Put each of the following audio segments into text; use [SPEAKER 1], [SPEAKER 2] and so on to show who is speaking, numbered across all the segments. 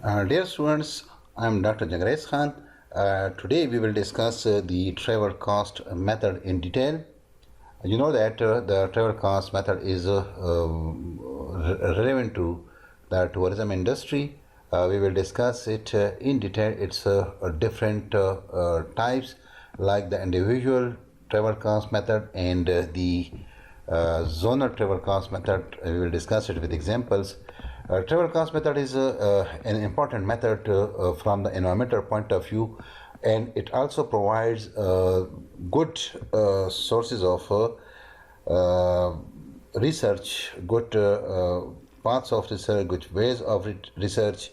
[SPEAKER 1] Dear students, I am Dr. Jagresh Khan. Today we will discuss the travel cost method in detail. You know that the travel cost method is relevant to the tourism industry. We will discuss it in detail. It's different types like the individual travel cost method and the zonal travel cost method. We will discuss it with examples. Travel cost method is an important method from the environmental point of view, and it also provides good sources of research, good paths of research, good ways of research,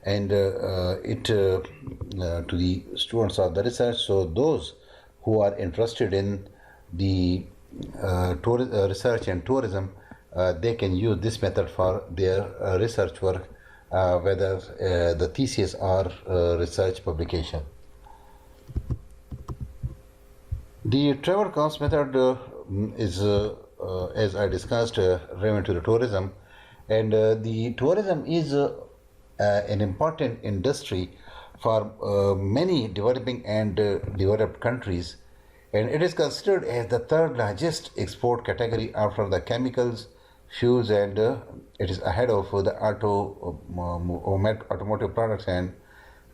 [SPEAKER 1] and to the students of the research. So those who are interested in the research and tourism, they can use this method for their research work, whether the thesis or research publication. The travel cost method is, as I discussed, relevant to the tourism, and the tourism is an important industry for many developing and developed countries, and it is considered as the third largest export category after the chemicals, fuels, and it is ahead of the automotive products and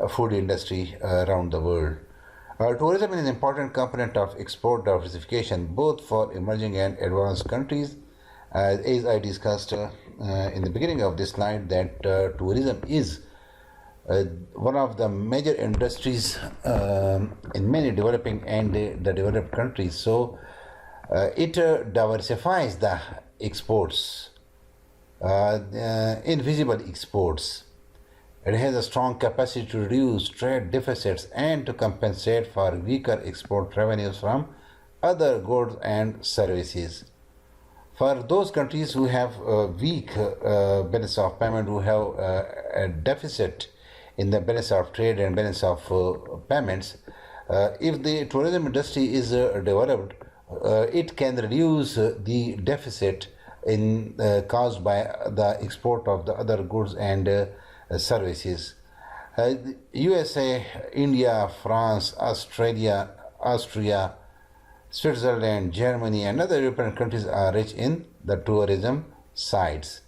[SPEAKER 1] food industry around the world. Tourism is an important component of export diversification both for emerging and advanced countries. As I discussed in the beginning of this slide, that tourism is one of the major industries in many developing and the developed countries. So it diversifies the exports, invisible exports. It has a strong capacity to reduce trade deficits and to compensate for weaker export revenues from other goods and services. For those countries who have weak balance of payment, who have a deficit in the balance of trade and balance of payments, if the tourism industry is developed, it can reduce the deficit caused by the export of the other goods and services. USA, India, France, Australia, Austria, Switzerland, Germany, and other European countries are rich in the tourism sites.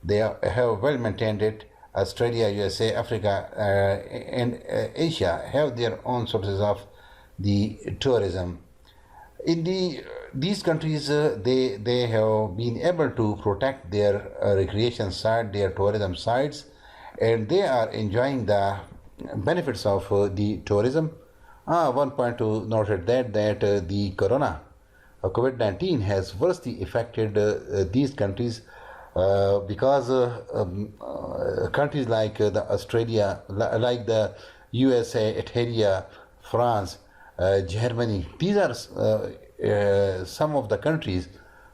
[SPEAKER 1] They have well maintained it. Australia, USA, Africa, and Asia have their own sources of the tourism. In these countries, they have been able to protect their recreation site, their tourism sites, and they are enjoying the benefits of the tourism. One point to note is that the COVID-19 has worstly affected these countries because countries like the Australia, like the USA, Italy, France, Germany. These are some of the countries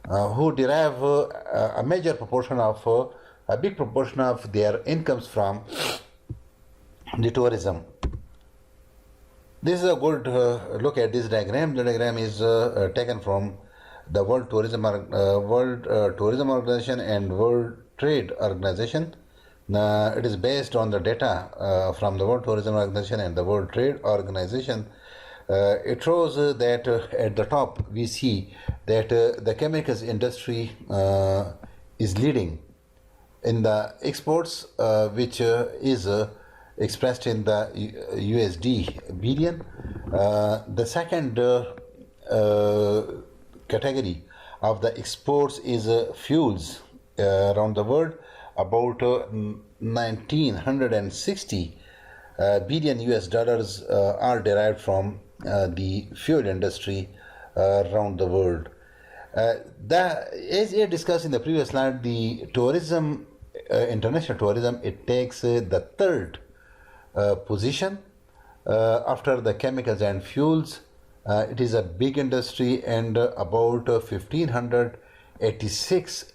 [SPEAKER 1] who derive a major proportion of a big proportion of their incomes from the tourism. This is a good look at this diagram. The diagram is taken from the World Tourism Organization and World Trade Organization. It is based on the data from the World Tourism Organization and the World Trade Organization. It shows that at the top we see that the chemicals industry is leading in the exports, which is expressed in the USD billion. The second category of the exports is fuels around the world. About 1960 billion US dollars are derived from the fuel industry around the world. As I discussed in the previous slide, the tourism, international tourism, it takes the third position after the chemicals and fuels. It is a big industry, and about 1586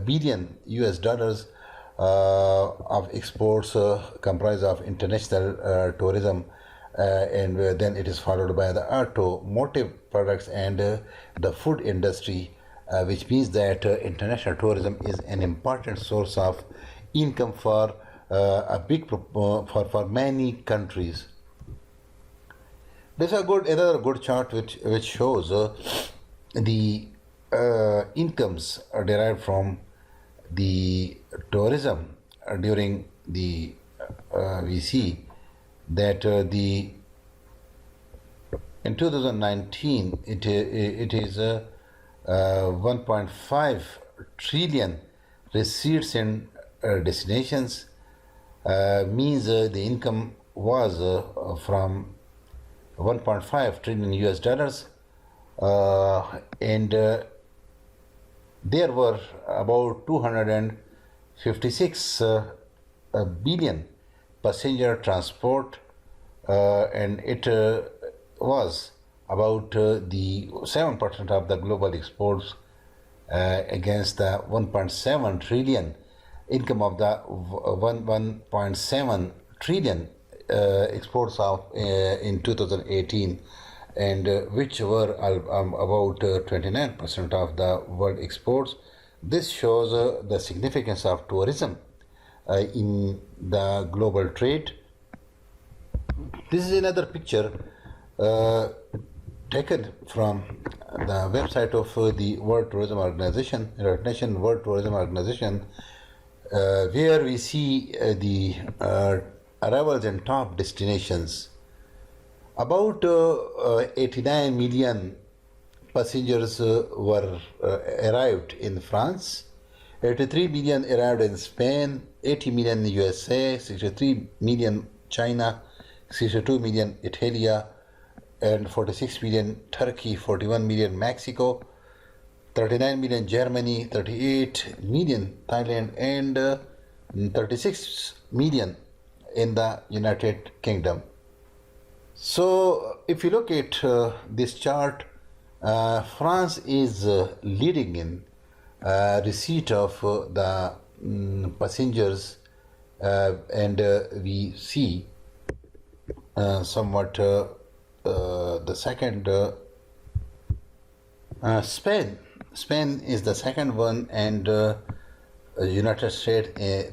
[SPEAKER 1] billion US dollars of exports comprise of international tourism, and then it is followed by the automotive products and the food industry, which means that international tourism is an important source of income for a big for many countries. This is another good chart which shows the incomes are derived from the tourism during the we see that the in 2019 it is 1.5 trillion receipts in destinations, means the income was from 1.5 trillion US dollars, and there were about 256 billion passenger transport, and it was about the 7% of the global exports, against the 1.7 trillion income of the 1.7 trillion exports of in 2018, and which were about 29% of the world exports. This shows the significance of tourism in the global trade. This is another picture taken from the website of the World Tourism Organization, International World Tourism Organization, where we see the arrivals and top destinations. About 89 million passengers were arrived in France, 83 million arrived in Spain, 80 million in USA, 63 million China, 62 million Italy, and 46 million Turkey, 41 million Mexico, 39 million Germany, 38 million Thailand, and 36 million in the United Kingdom. So if you look at this chart, France is leading in receipt of the passengers, and we see somewhat the second, Spain is the second one, and United States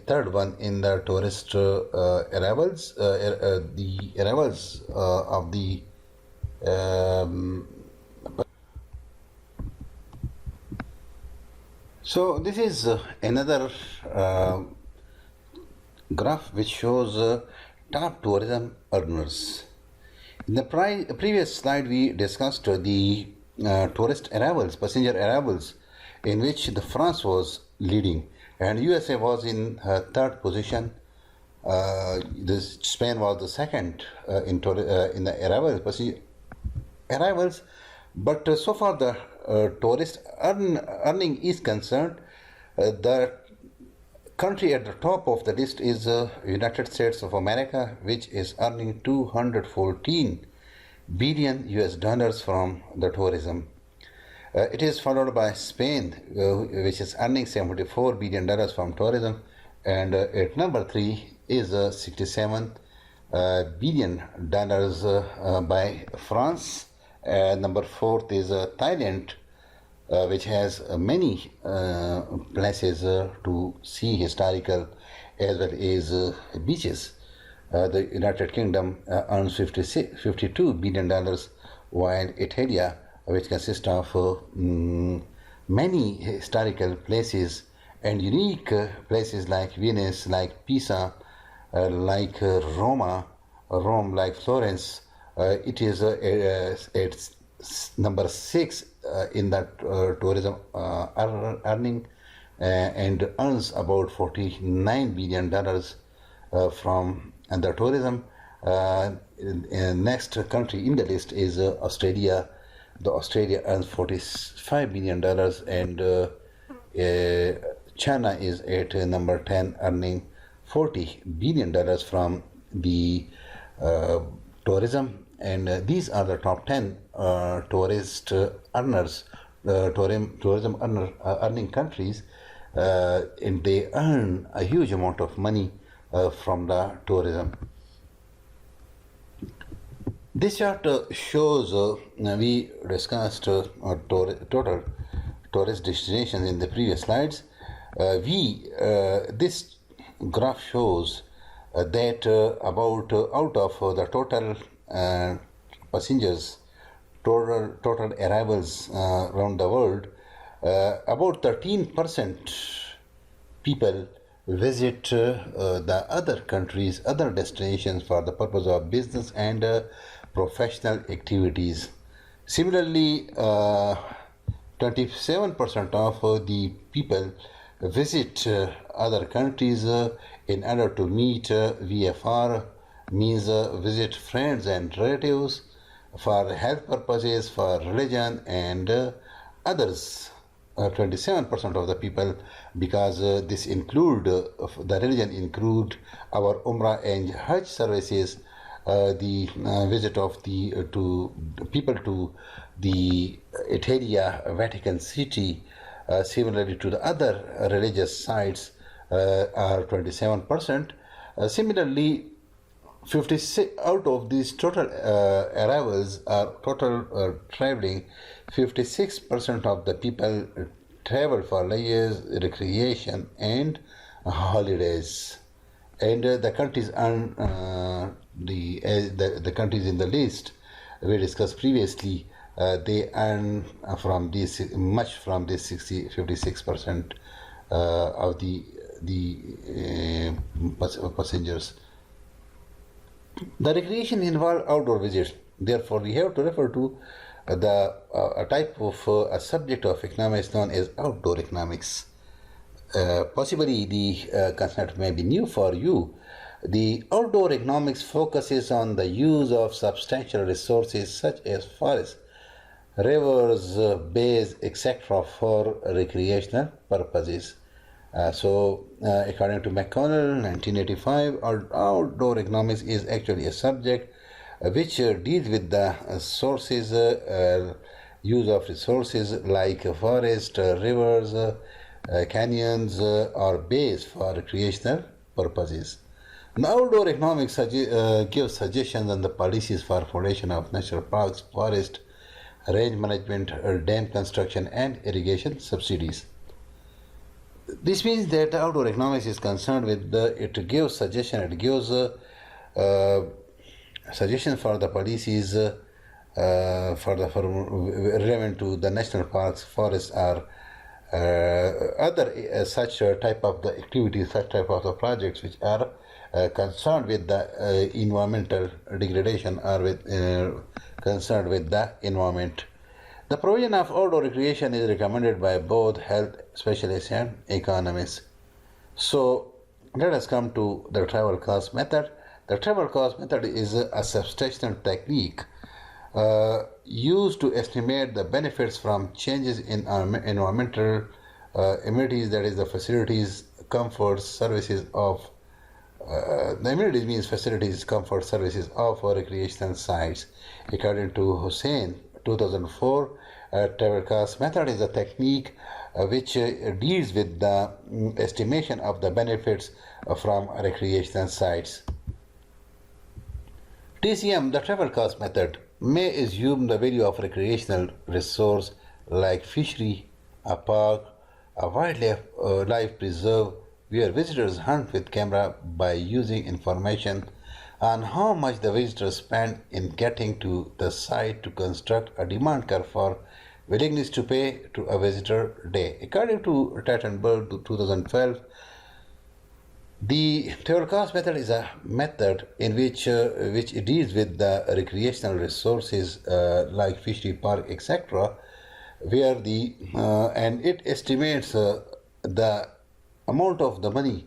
[SPEAKER 1] third one in the tourist arrivals. The arrivals of the so this is another graph which shows top tourism earners. In the previous slide, we discussed the tourist arrivals, passenger arrivals, in which the France was leading, and USA was in third position. Spain was the second in the arrivals. But so far the tourist earning is concerned, the country at the top of the list is United States of America, which is earning 214 billion US dollars from the tourism. It is followed by Spain, which is earning 74 billion dollars from tourism, and at number 3 is 67 billion dollars by France. Number 4 is Thailand, which has many places to see, historical as well as beaches. The United Kingdom earns 52 billion dollars, while Italy, which consists of many historical places and unique places like Venice, like Pisa, like Rome, like Florence, it is it's number 6 in that tourism earning, and earns about 49 billion dollars from the tourism. Next country in the list is Australia. Australia earns 45 billion dollars, and China is at number 10, earning 40 billion dollars from the tourism. And these are the top 10 tourist earners, tourism earning countries, and they earn a huge amount of money from the tourism. This chart shows, we discussed total tourist destinations in the previous slides. This graph shows that about out of the total passengers, total arrivals around the world, about 13% people visit the other countries, other destinations for the purpose of business and professional activities. Similarly, 27% of the people visit other countries in order to meet VFR, means visit friends and relatives, for health purposes, for religion and others. 27% of the people, because this include the religion include our Umrah and Hajj services, the visit of the to people to the Italia, Vatican City, similarly to the other religious sites, are 27%. Similarly, 56 out of these total arrivals are total traveling, 56% of the people travel for leisure, recreation and holidays. And the countries the countries in the list we discussed previously, they earn from this much from this 56% of the passengers. The recreation involves outdoor visits. Therefore, we have to refer to the a type of a subject of economics known as outdoor economics. Possibly the concept may be new for you. The outdoor economics focuses on the use of substantial resources such as forests, rivers, bays, etc. for recreational purposes. According to McConnell, 1985, outdoor economics is actually a subject which deals with the use of resources like forest, rivers, canyons, or bays for recreational purposes. Now, outdoor economics gives suggestions on the policies for formation of national parks, forest, range management, dam construction, and irrigation subsidies. This means that outdoor economics is concerned with it gives suggestions for the policies relevant to the national parks, forests, or other such type of the activities, such type of the projects which are concerned with the environmental degradation or with concerned with the environment. The provision of outdoor recreation is recommended by both health specialists and economists. So let us come to the travel cost method. The travel cost method is a substantial technique used to estimate the benefits from changes in environmental amenities, that is the facilities, comforts, services of the amenities means facilities, comfort, services of recreational sites. According to Hussain, 2004, travel cost method is a technique which deals with the estimation of the benefits from recreational sites. TCM, the travel cost method, may assume the value of recreational resource like fishery, a park, a wildlife life preserve, where visitors hunt with camera by using information on how much the visitors spend in getting to the site to construct a demand curve for willingness to pay to a visitor day. According to Tattenberg 2012, the travel cost method is a method in which deals with the recreational resources like fishery, park, etc., where and it estimates the amount of the money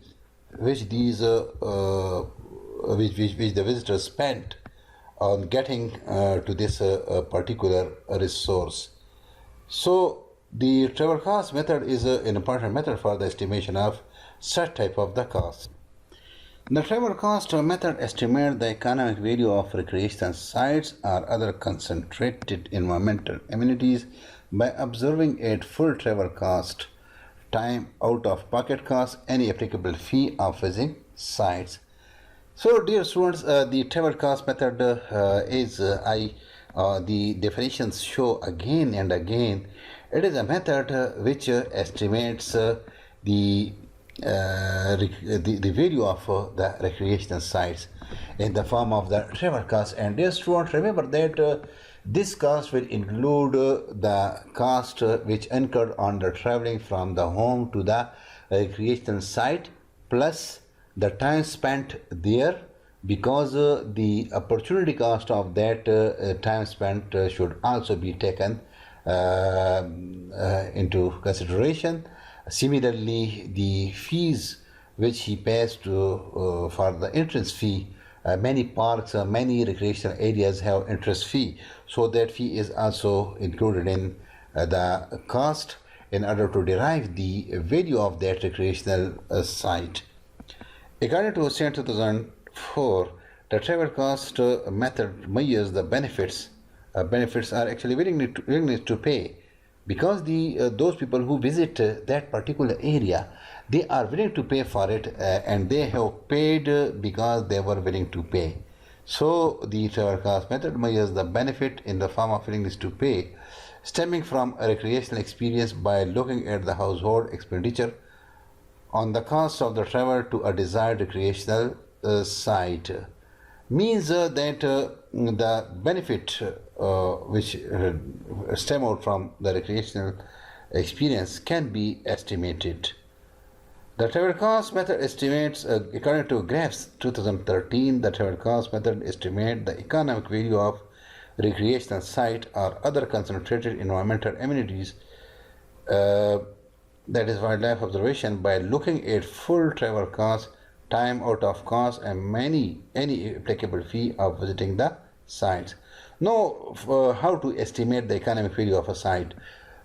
[SPEAKER 1] which these which the visitors spent on getting to this particular resource. So the travel cost method is an important method for the estimation of such type of the cost. The travel cost method estimates the economic value of recreational sites or other concentrated environmental amenities by observing at full travel cost, time, out of pocket cost, any applicable fee of visiting sites. So dear students, the travel cost method the definitions show again and again, it is a method which estimates the the value of the recreational sites in the form of the travel cost. And dear students, remember that this cost will include the cost which incurred on the traveling from the home to the recreational site, plus the time spent there, because the opportunity cost of that time spent should also be taken into consideration. Similarly, the fees which he pays to for the entrance fee. Many parks, many recreational areas have interest fee, so that fee is also included in the cost in order to derive the value of that recreational site. According to SEN 2004, the travel cost method measures the benefits. Benefits are actually willingness to pay, because those people who visit that particular area, they are willing to pay for it, and they have paid because they were willing to pay. So the travel cost method measures the benefit in the form of willingness to pay stemming from a recreational experience by looking at the household expenditure on the cost of the travel to a desired recreational site. Means that the benefit which stem out from the recreational experience can be estimated. The travel cost method estimates, according to Graphs 2013, the travel cost method estimates the economic value of recreational site or other concentrated environmental amenities, that is wildlife observation, by looking at full travel cost, time out of cost, and any applicable fee of visiting the sites. Now, how to estimate the economic value of a site?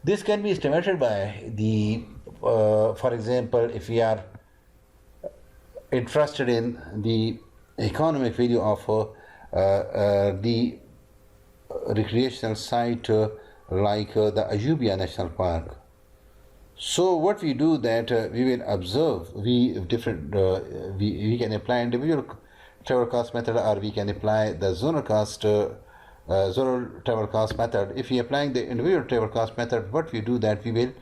[SPEAKER 1] This can be estimated by the, for example, if we are interested in the economic value of the recreational site like the Ayubia National Park. So what we do that we will observe, we can apply individual travel cost method, or we can apply the zonal travel cost method. If we are applying the individual travel cost method, what we do that we will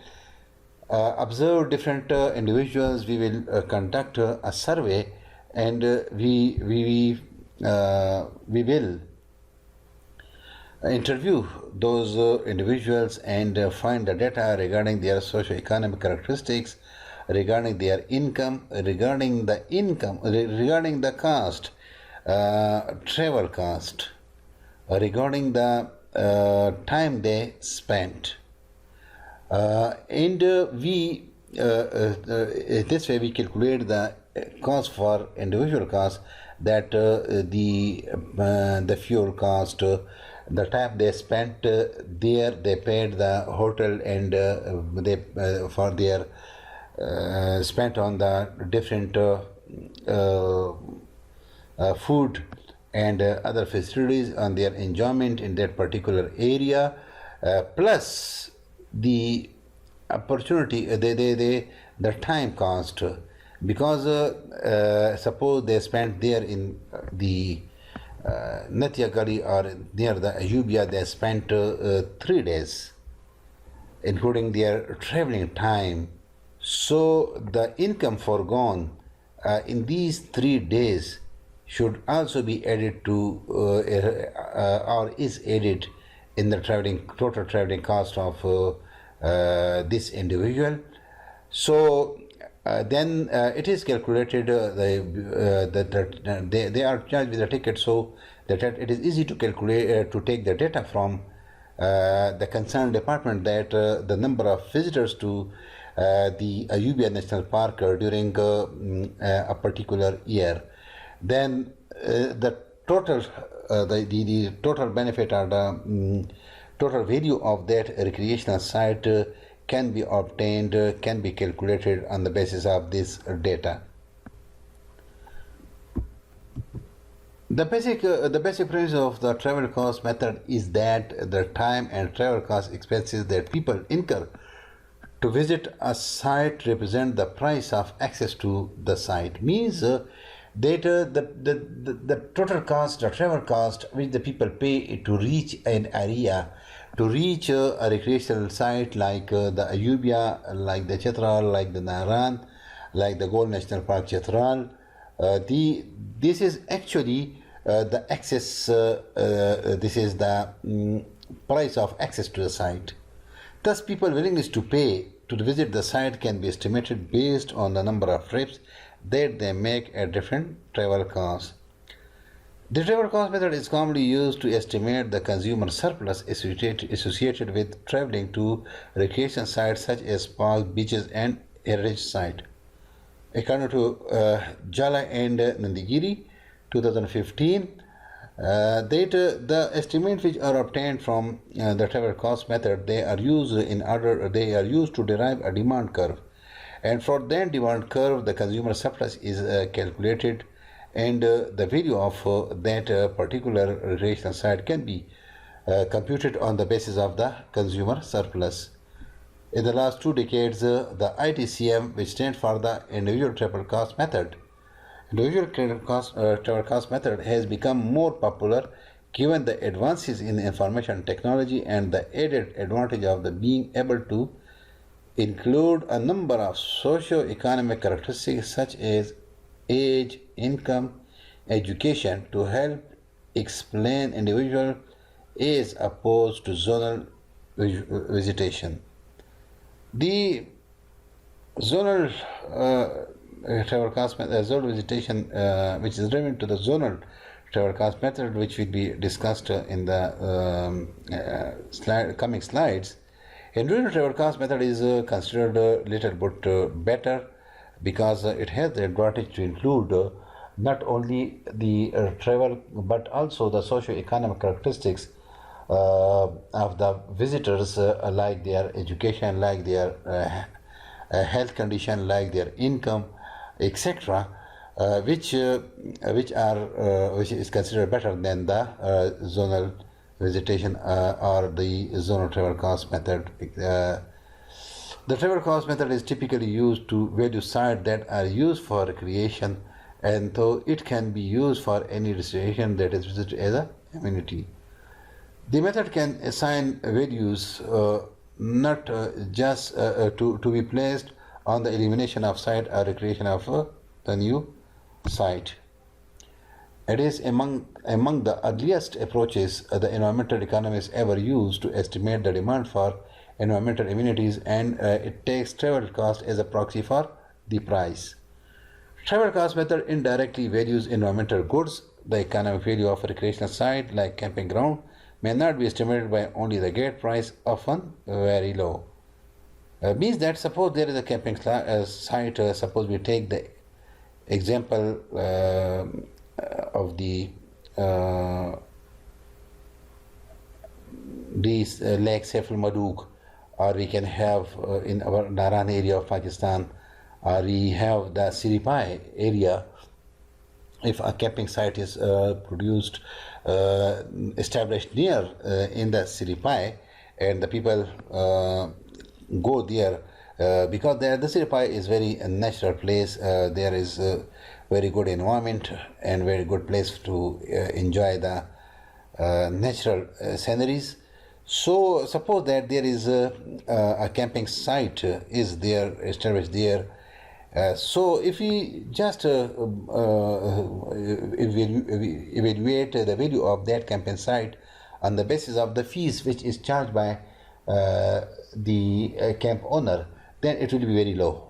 [SPEAKER 1] observe different individuals, we will conduct a survey, and we will interview those individuals and find the data regarding their socio-economic characteristics, regarding their income, regarding the cost, travel cost, regarding the time they spent, and this way we calculate the cost for individual cost, that the fuel cost, the time they spent there, they paid the hotel, and they for their spent on the different food and other facilities, on their enjoyment in that particular area, plus the opportunity, the time cost, because suppose they spent there in the Natia Gully or near the Ayubia, they spent 3 days, including their traveling time. So the income foregone in these 3 days should also be added to or is added in the total traveling cost of this individual. So then it is calculated, they are charged with a ticket, so that it is easy to calculate, to take the data from the concerned department, that the number of visitors to the Ayubia National Park during a particular year. Then the total the total benefit, or the total value of that recreational site can be obtained, can be calculated on the basis of this data. The basic premise of the travel cost method is that the time and travel cost expenses that people incur to visit a site represent the price of access to the site. Means that the total cost, the travel cost which the people pay to reach an area, to reach a recreational site like the Ayubia, like the Chitral, like the Nahran, like the Gold National Park Chitral. This is actually the access. This is the price of access to the site. Thus, people willingness to pay to visit the site can be estimated based on the number of trips that they make at different travel costs. The travel cost method is commonly used to estimate the consumer surplus associated with traveling to recreation sites such as parks, beaches, and heritage sites. According to Jala and Nandigiri, 2015, the estimates which are obtained from the travel cost method they are used to derive a demand curve, and for that demand curve the consumer surplus is calculated, and the value of that particular recreational site can be computed on the basis of the consumer surplus. In the last 2 decades, the ITCM, which stands for the individual travel cost method, travel cost method has become more popular given the advances in information technology and the added advantage of the being able to include a number of socio-economic characteristics such as age, income, education to help explain individual as opposed to zonal visitation. The zonal travel cost method, zonal visitation, which is driven to the zonal travel cost method, which will be discussed in the coming slides. And rural travel cost method is considered a little bit better because it has the advantage to include not only the travel but also the socio-economic characteristics of the visitors, like their education, like their health condition, like their income, etc., which is considered better than the zonal visitation or the zonal travel cost method. The travel cost method is typically used to value sites that are used for recreation, and though it can be used for any destination that is visited as a amenity. The method can assign values not just to be placed on the elimination of site or recreation of the new site. It is among the earliest approaches the environmental economists ever used to estimate the demand for environmental amenities, and it takes travel cost as a proxy for the price. Travel cost method indirectly values environmental goods. The economic value of a recreational site like camping ground may not be estimated by only the gate price, often very low. Means that suppose there is a camping site, suppose we take the example of the these Lake Saiful Madook, or we can have in our Naran area of Pakistan, or we have the Siripai area. If a camping site is established near in the Siripai, and the people go there because there the Siripai is very natural place. There is a very good environment and very good place to enjoy the natural sceneries. So suppose that there is a camping site is there established there. So if we just evaluate the value of that camping site on the basis of the fees which is charged by the camp owner, then it will be very low.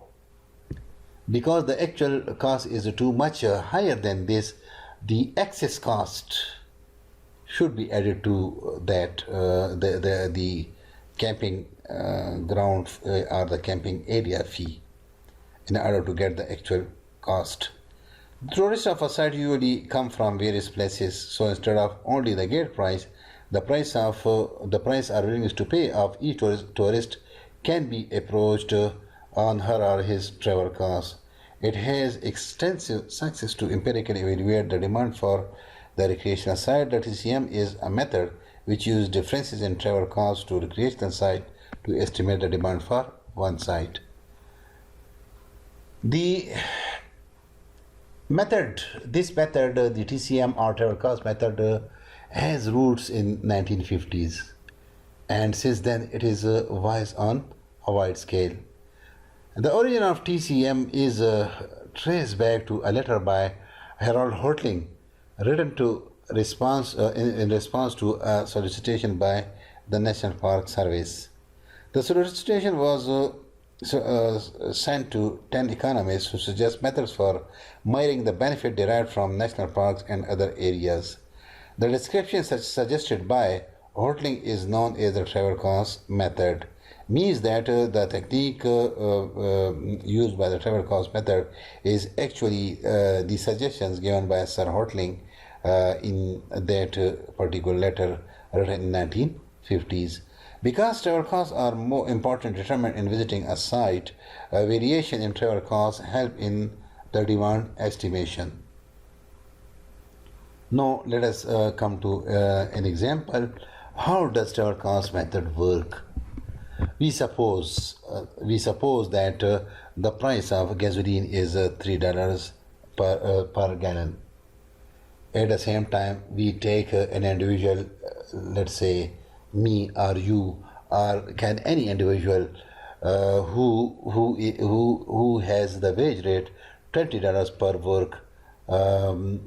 [SPEAKER 1] Because the actual cost is too much higher than this, the excess cost should be added to that the camping ground or the camping area fee in order to get the actual cost. Tourists of a site usually come from various places, so instead of only the gate price, the price are willing to pay of each tourist can be approached on her or his travel costs. It has extensive success to empirically evaluate the demand for the recreational site. The TCM is a method which uses differences in travel costs to recreational site to estimate the demand for one site. This method, the TCM or travel cost method, has roots in 1950s, and since then it is wise on a wide scale. The origin of TCM is traced back to a letter by Harold Hotelling, written in response to a solicitation by the National Park Service. The solicitation was sent to 10 economists who suggest methods for measuring the benefit derived from national parks and other areas. The description suggested by Hotelling is known as the travel cost method, means that the technique used by the travel cost method is actually the suggestions given by Sir Hotelling in that particular letter written in 1950s. Because travel costs are more important determined in visiting a site, variation in travel costs help in the demand estimation. Now let us come to an example. How does travel cost method work? We suppose that the price of gasoline is $3 per gallon. At the same time, we take an individual, let's say me or you, or can any individual who has the wage rate $20 per work when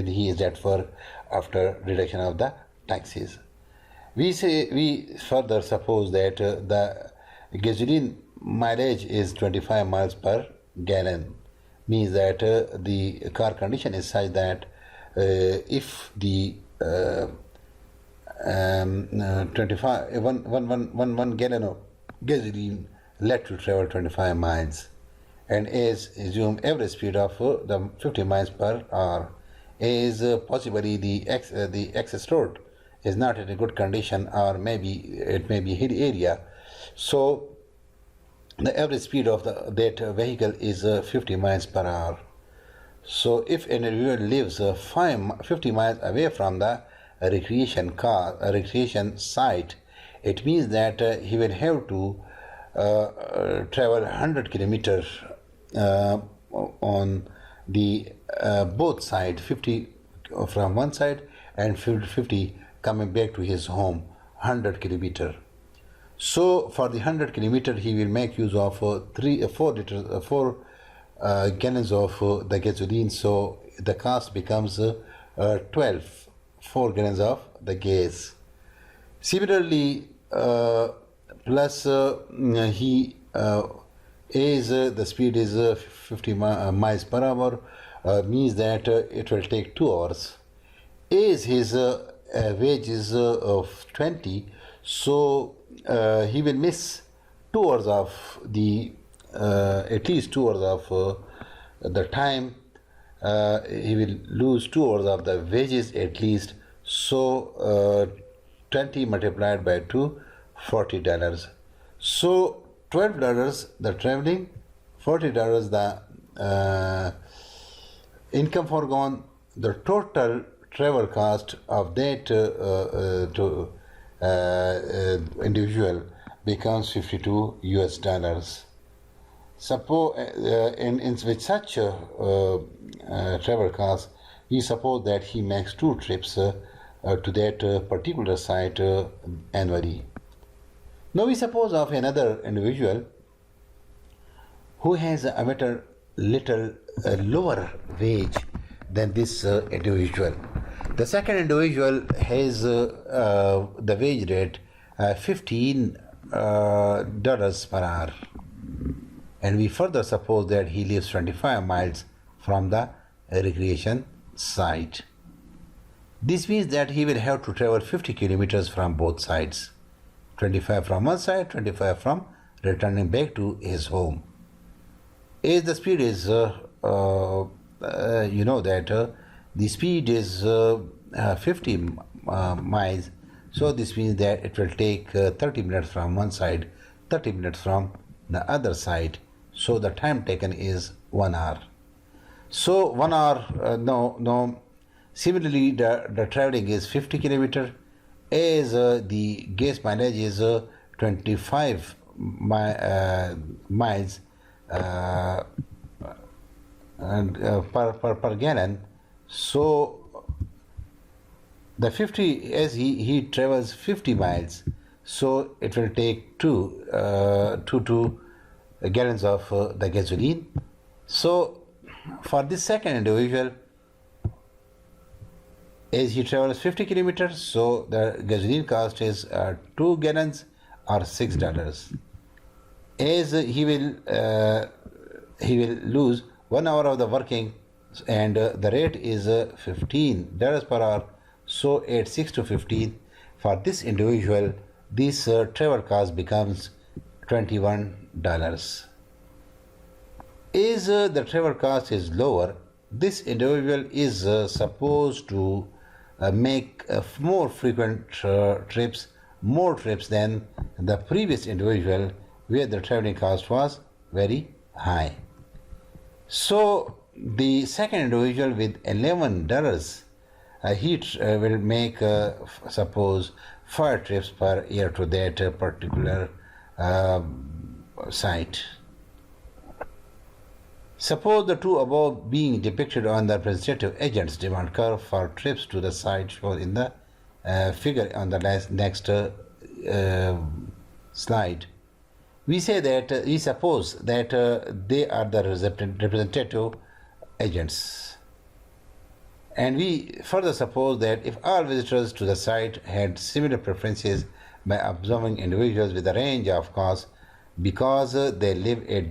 [SPEAKER 1] he is at work after reduction of the taxes. We further suppose that the gasoline mileage is 25 miles per gallon, means that the car condition is such that if the 1 gallon of gasoline led to travel 25 miles, and as assume average speed of the 50 miles per hour, is possibly the access road is not in a good condition, or maybe it may be a hilly area, so the average speed of that vehicle is 50 miles per hour. So if an individual lives 50 miles away from the recreation site, it means that he will have to travel 100 kilometers on the both sides, 50 from one side and 50 coming back to his home, 100 kilometer. So for the 100 kilometer he will make use of 4 gallons of the gasoline, so the cost becomes 4 gallons of the gas. Similarly, plus he is the speed is 50 miles per hour, means that it will take 2 hours. Is his wage is of 20, so he will miss 2 hours of the at least 2 hours of the time. He will lose 2 hours of the wages at least. So 20 multiplied by 2, $40. So $12 the traveling, $40 the income foregone. The total travel cost of that individual becomes $52. Suppose with such travel costs, we suppose that he makes 2 trips to that particular site annually. Now we suppose of another individual who has a little lower wage than this individual. The second individual has the wage rate $15 per hour, and we further suppose that he lives 25 miles from the recreation site. This means that he will have to travel 50 kilometers from both sides, 25 from one side, 25 from returning back to his home. As the speed is, the speed is 50 miles, so this means that it will take 30 minutes from one side, 30 minutes from the other side, so the time taken is 1 hour. So 1 hour, similarly the traveling is 50 kilometers, as the gas mileage is 25 miles per gallon. So the 50, as he travels 50 miles, so it will take 2 to gallons of the gasoline. So for this second individual, as he travels 50 kilometers, so the gasoline cost is 2 gallons or $6. As he will lose 1 hour of the working, and the rate is $15 per hour, so add 6 to 15. For this individual, this travel cost becomes $21. As the travel cost is lower, this individual is supposed to make more frequent trips, more trips than the previous individual where the traveling cost was very high. So the second individual with $11, he will make suppose 5 trips per year to that particular site. Suppose the two above being depicted on the representative agent's demand curve for trips to the site shown in the figure on the next slide. We say that we suppose that they are the representative agents, and we further suppose that if all visitors to the site had similar preferences by observing individuals with a range of costs because they live at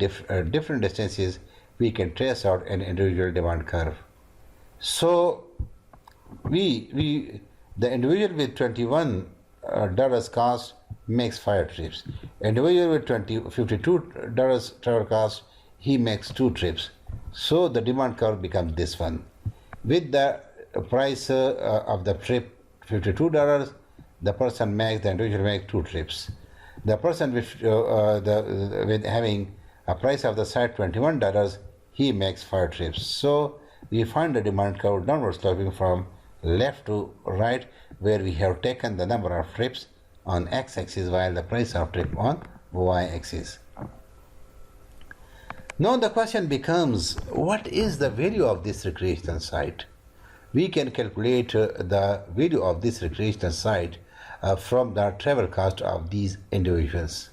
[SPEAKER 1] different distances, we can trace out an individual demand curve. So the individual with $21 cost makes 5 trips. Individual with $52 travel cost, he makes 2 trips. So the demand curve becomes this one. With the price of the trip $52, the individual makes 2 trips. The person with having a price of the site $21, he makes 5 trips. So we find the demand curve downward sloping from left to right, where we have taken the number of trips on x-axis while the price of trip on y-axis. Now the question becomes, what is the value of this recreational site? We can calculate the value of this recreational site from the travel cost of these individuals.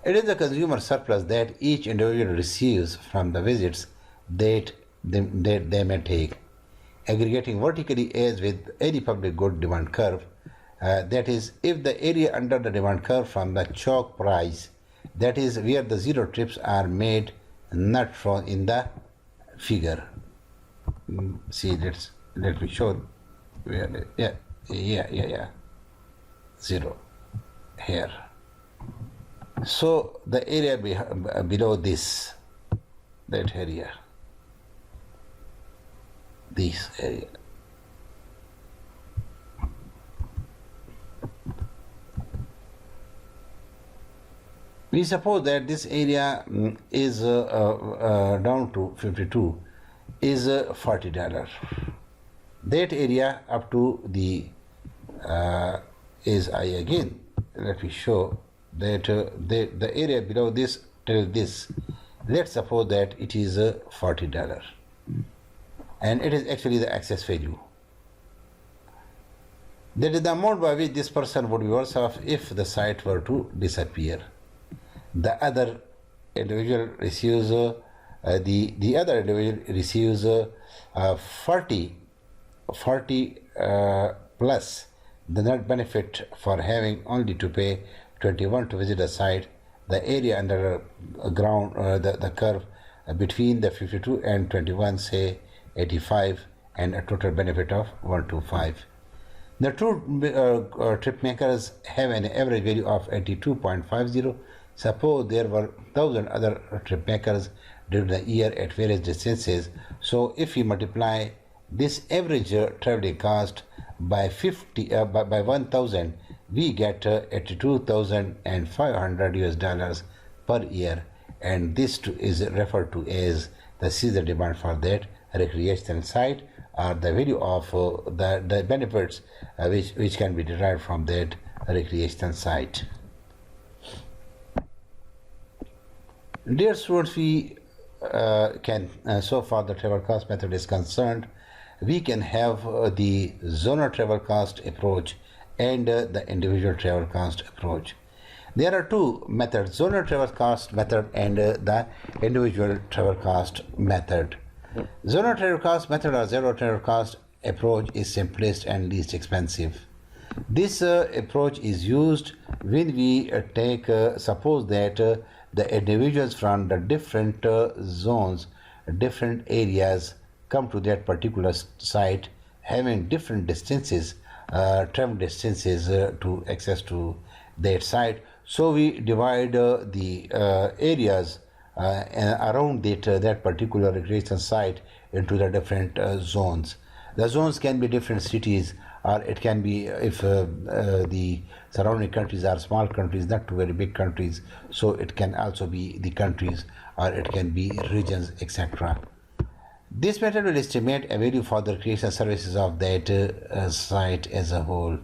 [SPEAKER 1] It is the consumer surplus that each individual receives from the visits that they may take, aggregating vertically as with any public good demand curve. That is, if the area under the demand curve from the chalk price, that is where the 0 trips are made, not shown in the figure. See, let me show where. Yeah. 0 here. So the area below this area, this area. We suppose that this area is down to 52 is $40. That area up to the is I again. Let me show that the area below this till this. Let's suppose that it is $40, and it is actually the excess value. That is the amount by which this person would be worse off if the site were to disappear. The other individual receives the other individual receives 40 plus the net benefit for having only to pay 21 to visit a site. The area under ground, the curve between the 52 and 21, say 85, and a total benefit of 125. The two trip makers have an average value of 82.50. Suppose there were 1,000 other trip makers during the year at various distances. So if we multiply this average traveling cost by 1,000, we get $82,500 per year, and this is referred to as the season demand for that recreational site, or the value of the benefits which can be derived from that recreational site. Dear students, we can, so far the travel cost method is concerned, we can have the zonal travel cost approach and the individual travel cost approach. There are two methods, zonal travel cost method and the individual travel cost method. Zonal travel cost method or zero travel cost approach is simplest and least expensive. This approach is used when we suppose that the individuals from the different zones, different areas come to that particular site having different distances, travel distances to access to that site. So we divide the areas around that particular recreation site into the different zones. The zones can be different cities, or it can be if the surrounding countries are small countries, not too very big countries. So it can also be the countries, or it can be regions, etc. This method will estimate a value for the recreation services of that site as a whole.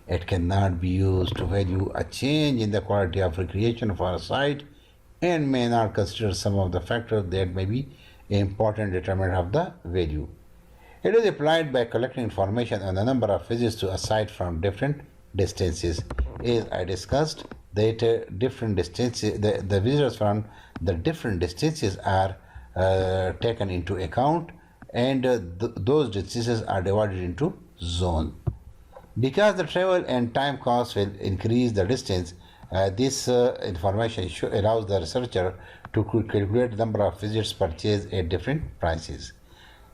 [SPEAKER 1] It cannot be used to value a change in the quality of recreation for a site and may not consider some of the factors that may be important determinant of the value. It is applied by collecting information on the number of visits to a site from different distances. As I discussed, that different distances, the visitors from the different distances are taken into account, and those distances are divided into zones. Because the travel and time costs will increase the distance, this information allows the researcher to calculate the number of visits purchased at different prices.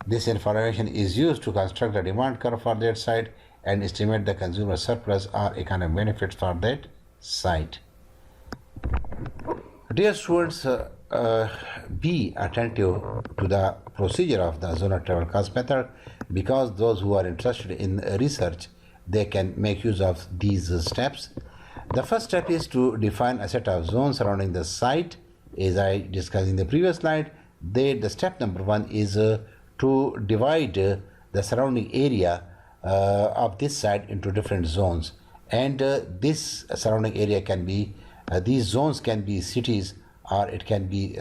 [SPEAKER 1] This information is used to construct the demand curve for that site and estimate the consumer surplus or economic benefits for that site. Dear students, be attentive to the procedure of the zonal travel cost method, because those who are interested in research, they can make use of these steps. The first step is to define a set of zones surrounding the site. As I discussed in the previous slide, the step number one is to divide the surrounding area of this site into different zones, and this surrounding area can be these zones can be cities, or it can be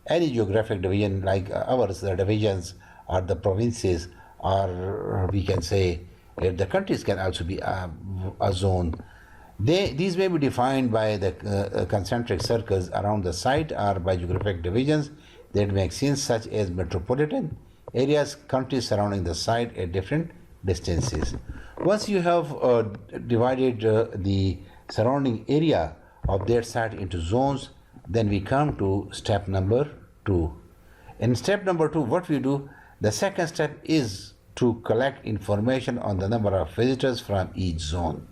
[SPEAKER 1] any geographic division like ours. The divisions or the provinces, or we can say the countries can also be a zone. These may be defined by the concentric circles around the site or by geographic divisions that make sense, such as metropolitan areas, countries surrounding the site at different distances. Once you have divided the surrounding area of that site into zones, then we come to step number 2. In step number 2, what we do, the second step is to collect information on the number of visitors from each zone.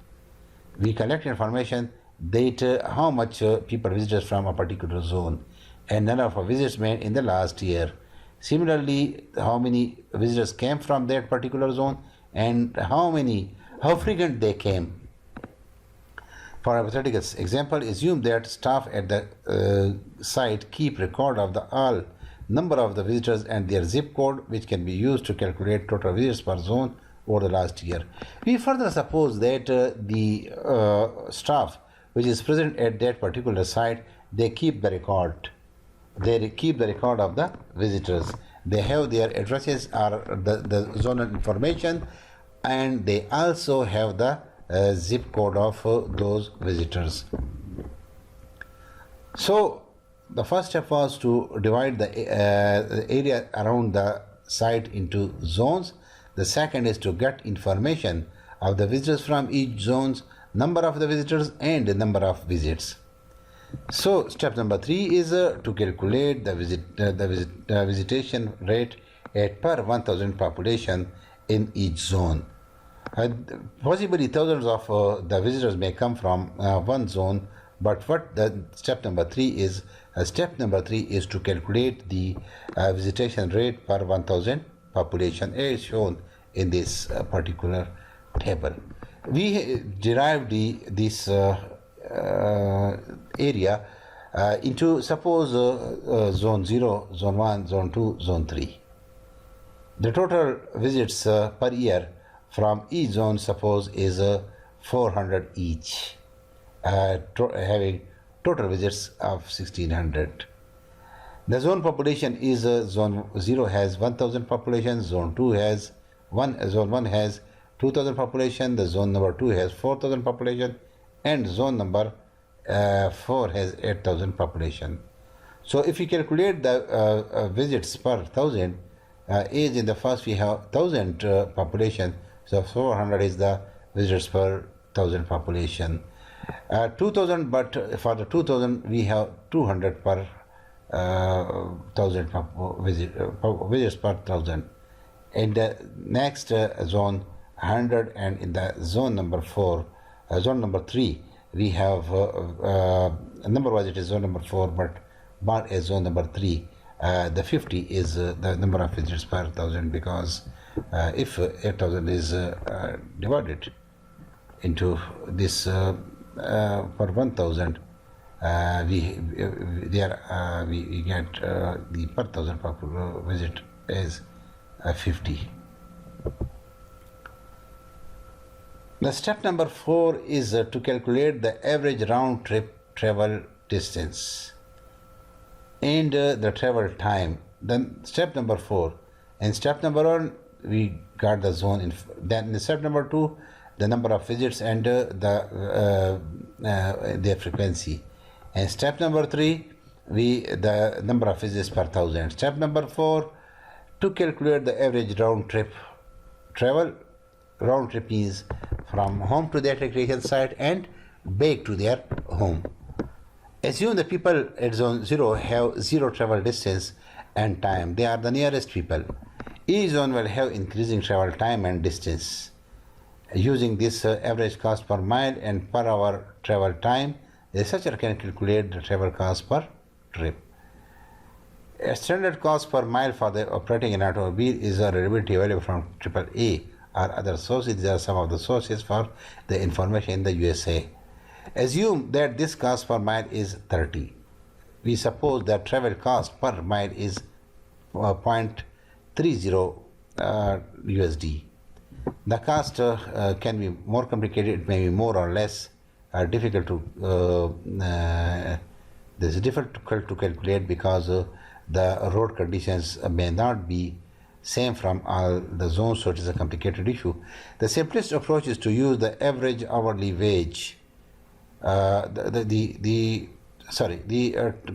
[SPEAKER 1] We collect information that how much people visited from a particular zone and number of visits made in the last year. Similarly, how many visitors came from that particular zone and how frequent they came. For a hypothetical example, assume that staff at the site keep record of the all number of the visitors and their zip code, which can be used to calculate total visitors per zone over the last year. We further suppose that the staff which is present at that particular site, they keep the record. They keep the record of the visitors. They have their addresses or the zonal information, and they also have the zip code of those visitors. So the first step was to divide the area around the site into zones. The second is to get information of the visitors from each zones, number of the visitors and the number of visits. So step number 3 is to calculate the visitation rate at per 1000 population in each zone. Possibly thousands of the visitors may come from one zone, but what the step number 3 is, to calculate the visitation rate per 1000 population as shown in this particular table. We derived this area into, suppose, zone 0, zone 1, zone 2, zone 3. The total visits per year from each zone, suppose, is 400 each, having total visits of 1600. The zone population is zone 0 has 1000 population, zone 2 has zone 1 has 2000 population, the zone number 2 has 4000 population, and zone number 4 has 8,000 population. So if we calculate the visits per thousand, age in the first we have 1,000 population, so 400 is the visitors per 1,000 population. 2,000, but for the 2,000 we have 200 per 1,000 visitors per 1,000. In the next zone 100, and in the zone number 4, zone number 3, we have number wise it is zone number 4, but as zone number 3, the 50 is the number of visitors per 1,000, because if 8,000 is divided into this per 1,000, we get the per 1,000 visit is 50. The step number 4 is to calculate the average round trip travel distance and the travel time. Then step number 4. In step number 1, we got the zone. Then in step number 2, the number of visits and their frequency. And step number 3, the number of visits per 1,000. Step number 4, to calculate the average round trip travel. Round trip means from home to their recreation site and back to their home. Assume the people at zone 0 have 0 travel distance and time. They are the nearest people. Each zone will have increasing travel time and distance. Using this average cost per mile and per hour travel time, the researcher can calculate the travel cost per trip. A standard cost per mile for the operating an automobile is a reliability available from AAA or other sources. These are some of the sources for the information in the USA. Assume that this cost per mile is 30. We suppose that travel cost per mile is 0.30 USD. The cost can be more complicated. It may be more or less difficult to this is difficult to calculate because the road conditions may not be same from all the zones, so it is a complicated issue. The simplest approach is to use the average hourly wage. The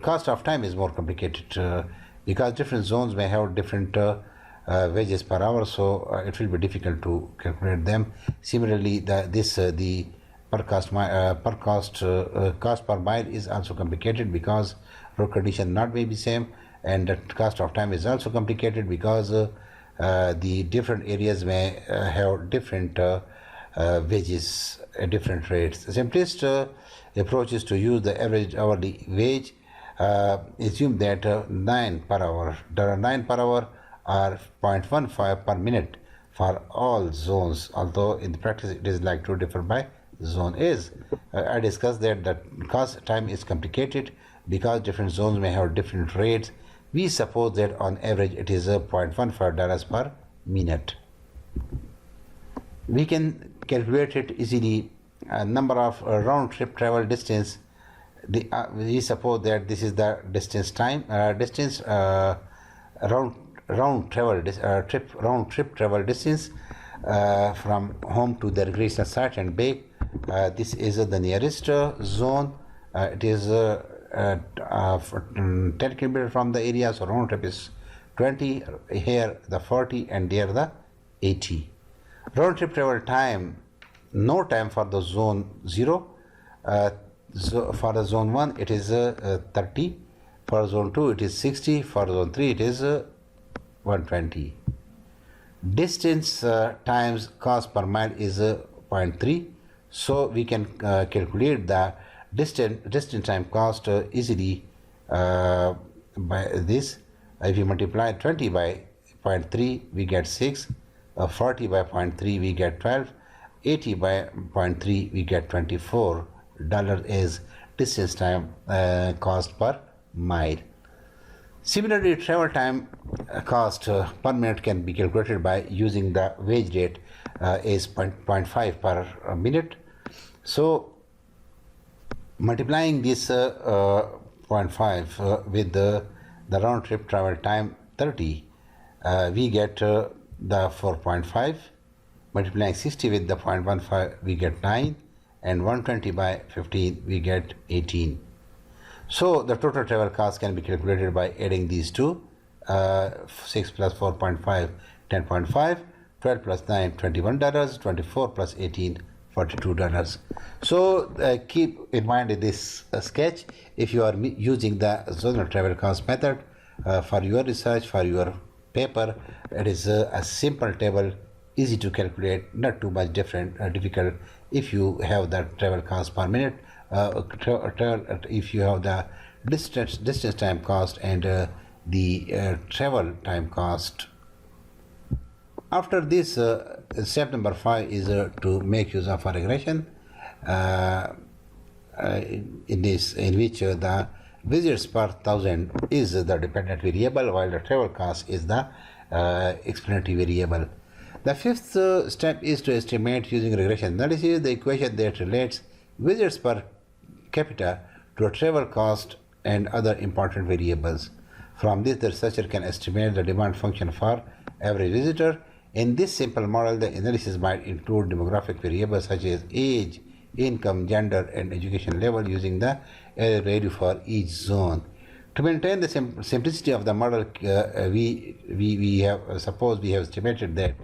[SPEAKER 1] cost of time is more complicated because different zones may have different wages per hour, so it will be difficult to calculate them. Similarly, the cost per mile is also complicated because road condition not may be same, and the cost of time is also complicated because the different areas may have different wages at different rates. The simplest approach is to use the average hourly wage. Assume that 9 per hour, $9 per hour or 0.15 per minute for all zones, although in practice it is like to differ by zone is. I discussed that the cost time is complicated because different zones may have different rates. We suppose that on average it is $0.15 per minute. We can calculate it easily. Number of round trip travel distance. We suppose that this is the distance time round trip travel distance from home to the recreational site and back. This is the nearest zone. It is 10 kilometers from the area, so round trip is 20, here the 40 and there the 80. Round trip travel time, no time for the zone 0. So for the zone 1 it is 30, for zone 2 it is 60, for zone 3 it is 120. Distance times cost per mile is 0.3, so we can calculate the distance time cost easily by this. If you multiply 20 by 0.3 we get 6, 40 by 0.3 we get 12, 80 by 0.3 we get $24 is distance time cost per mile. Similarly, travel time cost per minute can be calculated by using the wage rate is 0.5 per minute. So multiplying this 0.5 with the round trip travel time 30, we get the 4.5. Multiplying 60 with the 0.15 we get 9, and 120 by 15 we get 18. So the total travel cost can be calculated by adding these two. 6 plus 4.5, 10.5, 12 plus 9, $21, 24 plus 18, $42. So keep in mind in this sketch, if you are using the zonal travel cost method for your research, for your paper, it is a simple table, easy to calculate, not too much difficult. If you have the travel cost per minute, if you have the distance time cost and the travel time cost. After this, step number 5 is to make use of a regression in which the visits per thousand is the dependent variable, while the travel cost is the explanatory variable. The fifth step is to estimate using regression analysis the equation that relates visits per capita to a travel cost and other important variables. From this, the researcher can estimate the demand function for every visitor. In this simple model, the analysis might include demographic variables such as age, income, gender, and education level using the error value for each zone. To maintain the simplicity of the model, we have suppose we have estimated that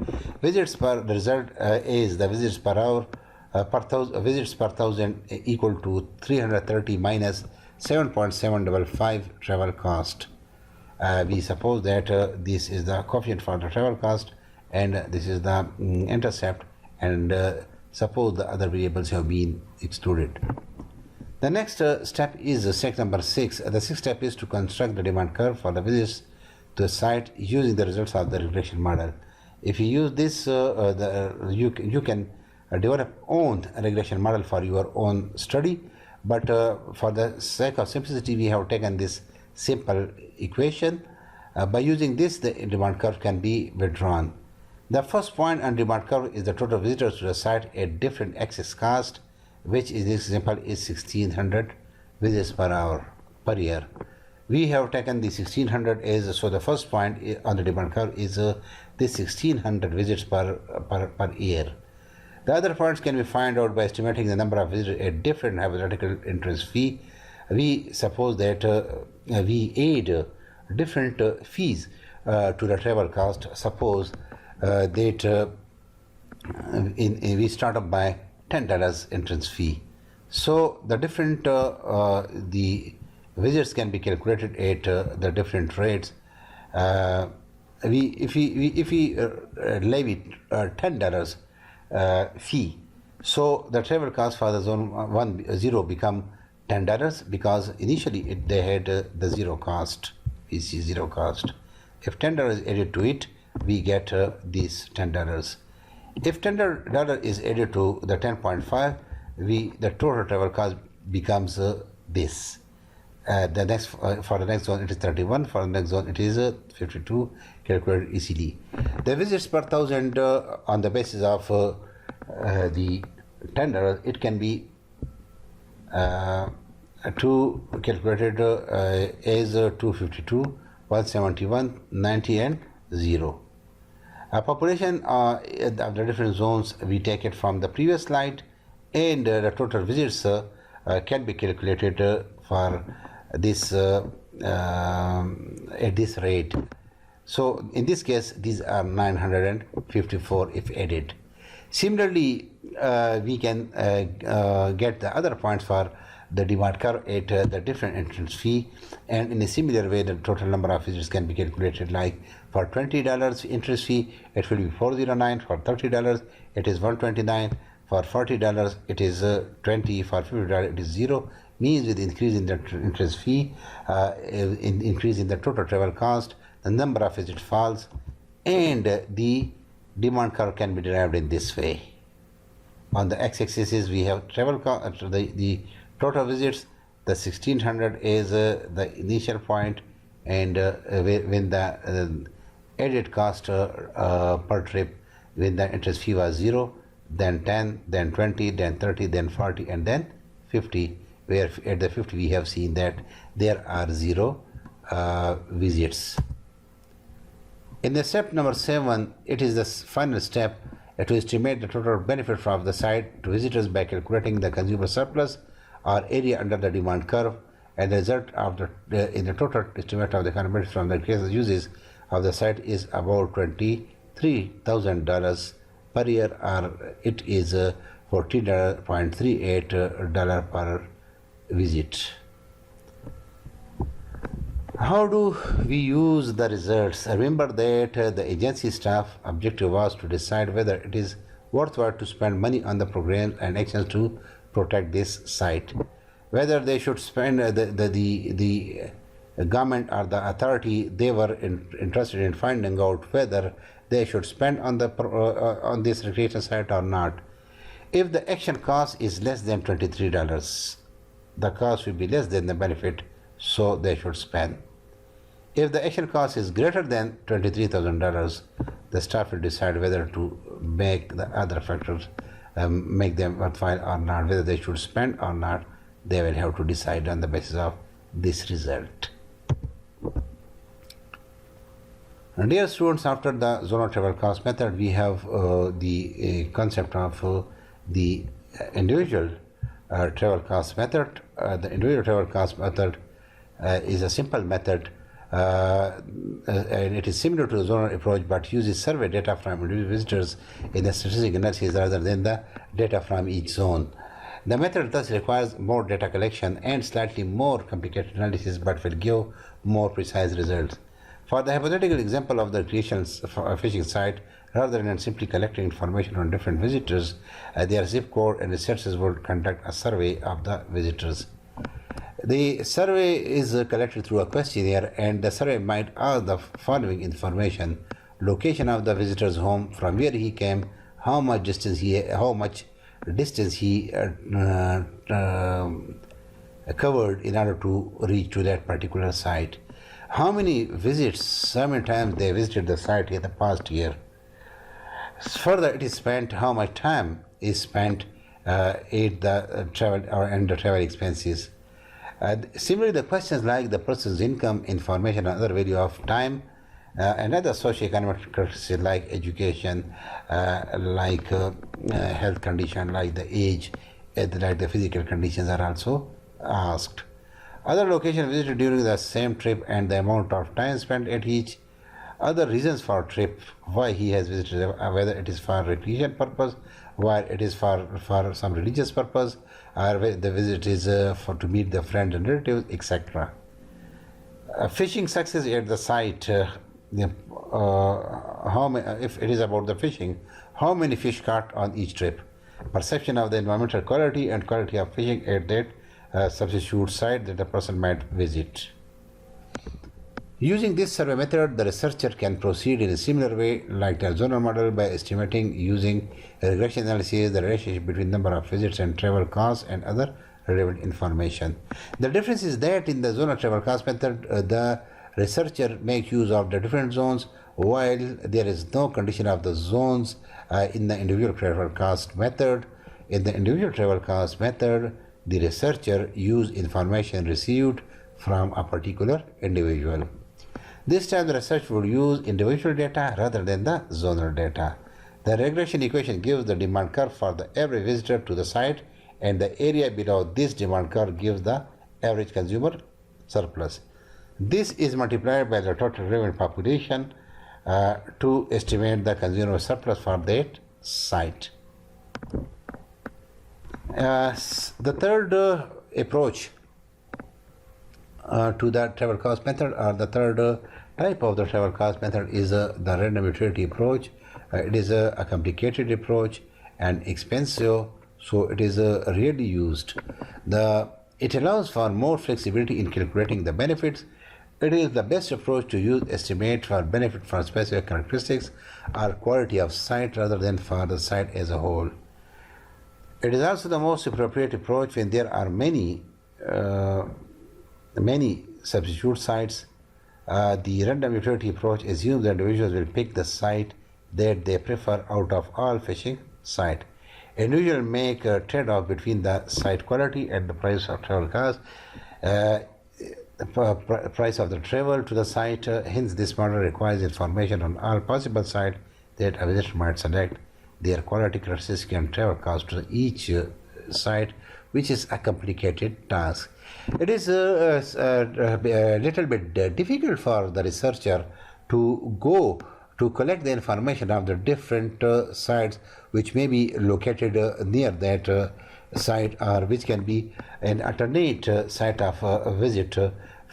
[SPEAKER 1] visits per the result is the visits per hour per thousand visits per thousand equal to 330 minus 7.755 travel cost. We suppose that this is the coefficient for the travel cost and this is the intercept, and suppose the other variables have been excluded. The next step is step number 6. The sixth step is to construct the demand curve for the visits to the site using the results of the regression model. If you use this, you can develop own regression model for your own study, but for the sake of simplicity, we have taken this simple equation. By using this, the demand curve can be withdrawn. The first point on demand curve is the total visitors to the site at different access cost, which in this example is 1600 visits per hour per year. We have taken the 1600 as, so the first point on the demand curve is this 1600 visits per year. The other points can be found out by estimating the number of visitors at different hypothetical entrance fee. We suppose that we add different fees to the travel cost. Suppose that we start up by $10 entrance fee. So the different the visits can be calculated at the different rates. If we levy $10 fee, so the travel cost for the zone 0 become $10 because initially they had the zero cost. We see zero cost. If $10 is added to it, we get these $10. If $10 is added to the 10.5, the total travel cost becomes this. The next for the next zone it is 31. For the next zone it is 52. Calculated easily. The visits per thousand on the basis of the $10, it can be calculated as 252, 171, 90, and 0. Population of the different zones, we take it from the previous slide, and the total visits can be calculated for this at this rate. So in this case, these are 954 if added. Similarly, we can get the other points for the demand curve at the different entrance fee, and in a similar way the total number of visitors can be calculated. Like for $20 entrance fee it will be 409, for $30 it is 129, for $40 it is 20, for $50 it is 0. Means with increase in the entrance fee, increase in the total travel cost, the number of visits falls, and the demand curve can be derived in this way. On the x-axis we have travel cost, the total visits. The 1600 is the initial point, and when the added cost per trip, when the entrance fee was 0, then 10, then 20, then 30, then 40, and then 50, where at the 50 we have seen that there are 0 visits. In the step number 7, it is the final step, to estimate the total benefit from the site to visitors by calculating the consumer surplus or area under the demand curve, and the result of in the total estimate of the economic benefit from the increased uses of the site is about $23,000 per year, or it is $14.38 per visit. How do we use the results? Remember that the agency staff objective was to decide whether it is worthwhile to spend money on the programs and actions to protect this site, whether they should spend the government or the authority. They were interested in finding out whether they should spend on on this recreation site or not. If the action cost is less than $23, the cost will be less than the benefit, so they should spend. If the action cost is greater than $23,000, the staff will decide whether to make the other factors make them worthwhile or not, whether they should spend or not. They will have to decide on the basis of this result. And dear students, after the zonal travel cost method, we have the concept of the individual travel cost method. The individual travel cost method is a simple method, and it is similar to the zonal approach, but uses survey data from individual visitors in the statistic analysis rather than the data from each zone. The method thus requires more data collection and slightly more complicated analysis, but will give more precise results. For the hypothetical example of the recreational fishing site, rather than simply collecting information on different visitors, their zip code, and researchers would conduct a survey of the visitors. The survey is collected through a questionnaire, and the survey might ask the following information: location of the visitor's home, from where he came, how much distance he covered in order to reach to that particular site, how many times they visited the site in the past year. Further, it is spent how much time is spent in the travel and the travel expenses. Similarly, the questions like the person's income, information, and other value of time, and other socioeconomic characteristics like education, like health condition, like the age, like the physical conditions are also asked. Other locations visited during the same trip and the amount of time spent at each. Other reasons for trip, why he has visited, whether it is for recreation purpose, why it is for some religious purpose, or the visit is to meet the friends and relatives, etc. Fishing success at the site, if it is about the fishing, how many fish caught on each trip, perception of the environmental quality and quality of fishing at that substitute site that the person might visit. Using this survey method, the researcher can proceed in a similar way like the zonal model by estimating using regression analysis the relationship between number of visits and travel costs and other relevant information. The difference is that in the zonal travel cost method, the researcher makes use of the different zones, while there is no condition of the zones in the individual travel cost method. In the individual travel cost method, the researcher uses information received from a particular individual. This time the research will use individual data rather than the zonal data. The regression equation gives the demand curve for the average visitor to the site, and the area below this demand curve gives the average consumer surplus. This is multiplied by the total relevant population to estimate the consumer surplus for that site. The third approach to the travel cost method, or the third type of the travel cost method, is the random utility approach. It is a complicated approach and expensive, so it is rarely used. It allows for more flexibility in calculating the benefits. It is the best approach to use estimate for benefit from specific characteristics or quality of site rather than for the site as a whole. It is also the most appropriate approach when there are many substitute sites. The random utility approach assumes that individuals will pick the site that they prefer out of all fishing sites. Individuals make a trade-off between the site quality and the price of travel cost. Price of the travel to the site. Hence, this model requires information on all possible sites that a visitor might select. their quality characteristics and travel cost to each site, which is a complicated task. It is a little bit difficult for the researcher to go to collect the information of the different sites which may be located near that site, or which can be an alternate site of visit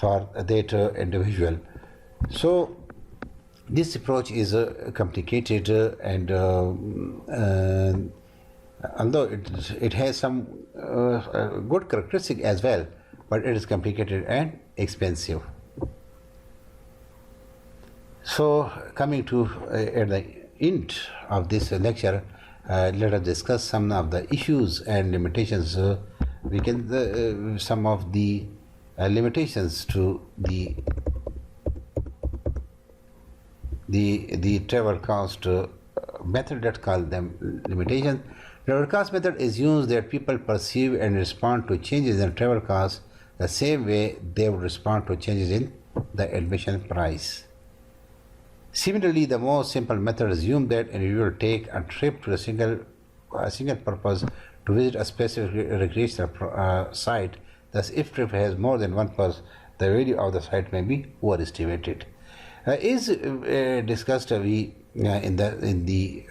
[SPEAKER 1] for that individual. So this approach is complicated and although it has some good characteristic as well, but it is complicated and expensive. So coming to at the end of this lecture, let us discuss some of the issues and limitations. Some of the limitations to the travel cost method. Let's call them limitations. Travel cost method is used that people perceive and respond to changes in travel costs the same way they would respond to changes in the admission price. Similarly, the most simple method assumes that an individual take a trip to a single purpose to visit a specific recreational site. Thus, if trip has more than one purpose, the value of the site may be overestimated. Is discussed in the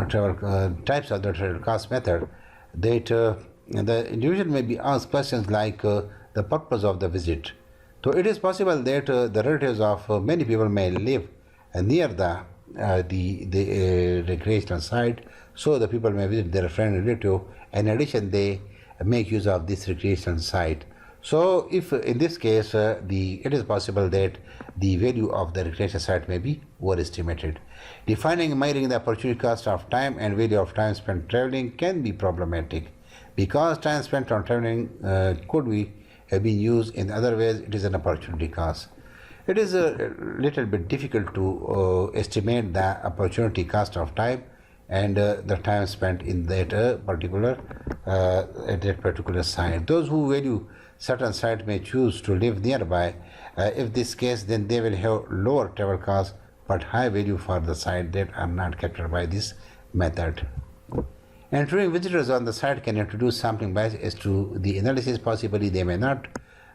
[SPEAKER 1] travel types of the travel cost method, that the individual may be asked questions like the purpose of the visit. So it is possible that the relatives of many people may live near the recreational site, so the people may visit their friend and relative. In addition, they make use of this recreational site. So if in this case it is possible that the value of the recreational site may be overestimated. Defining and measuring the opportunity cost of time and value of time spent traveling can be problematic, because time spent on traveling could be have been used in other ways. It is an opportunity cost. It is a little bit difficult to estimate the opportunity cost of time and the time spent in that particular site. Those who value certain sites may choose to live nearby. If this case, then they will have lower travel costs but high value for the site that are not captured by this method. Entering visitors on the site can introduce sampling bias as to the analysis. Possibly they may not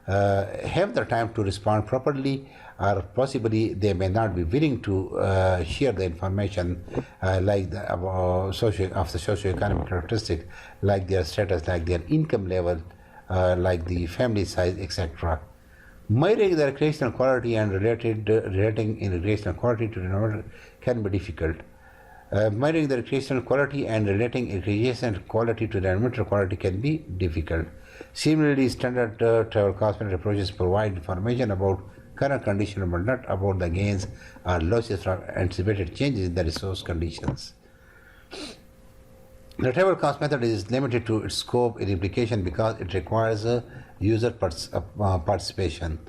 [SPEAKER 1] have the time to respond properly, or possibly they may not be willing to share the information like the socioeconomic characteristics, like their status, like their income level, like the family size, etc. Measuring the recreational quality and relating in recreational quality to the environment can be difficult. Measuring the recreational quality and relating recreational quality to the environmental quality can be difficult. Similarly, standard travel cost method approaches provide information about current conditions but not about the gains or losses from anticipated changes in the resource conditions. The travel cost method is limited to its scope in implication because it requires user participation.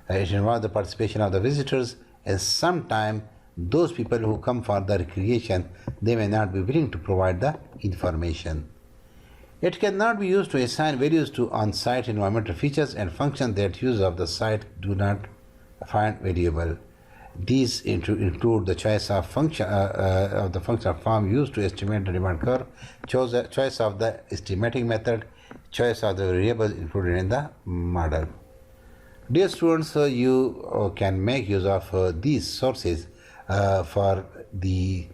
[SPEAKER 1] It involves the participation of the visitors, and sometimes those people who come for the recreation, they may not be willing to provide the information. It cannot be used to assign values to on-site environmental features and functions that users of the site do not find valuable. These include the choice of function of the functional form used to estimate the demand curve, choice of the estimating method, choice of the variables included in the model. Dear students, you can make use of these sources for the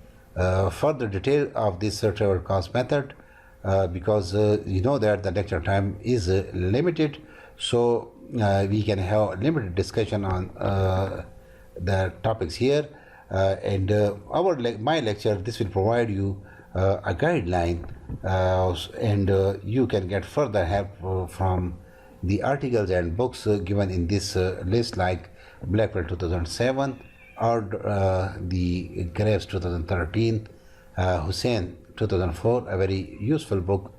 [SPEAKER 1] further detail of this travel cost method, because you know that the lecture time is limited, so we can have limited discussion on the topics here, and my lecture, this will provide you a guideline, and you can get further help from the articles and books given in this list, like Blackwell 2007, or the Graves 2013, Hussain 2004, a very useful book,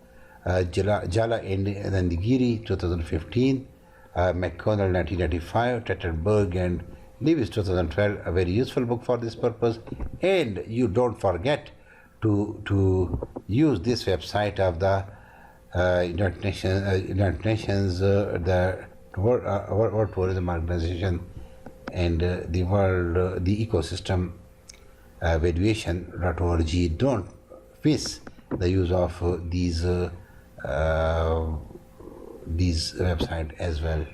[SPEAKER 1] Jala and Nandagiri 2015, McConnell 1995, Tetterberg and Lewis 2012, a very useful book for this purpose. And you don't forget to use this website of the United Nations, the World Tourism Organization, and the world, the ecosystem valuation.org don't face the use of these website as well.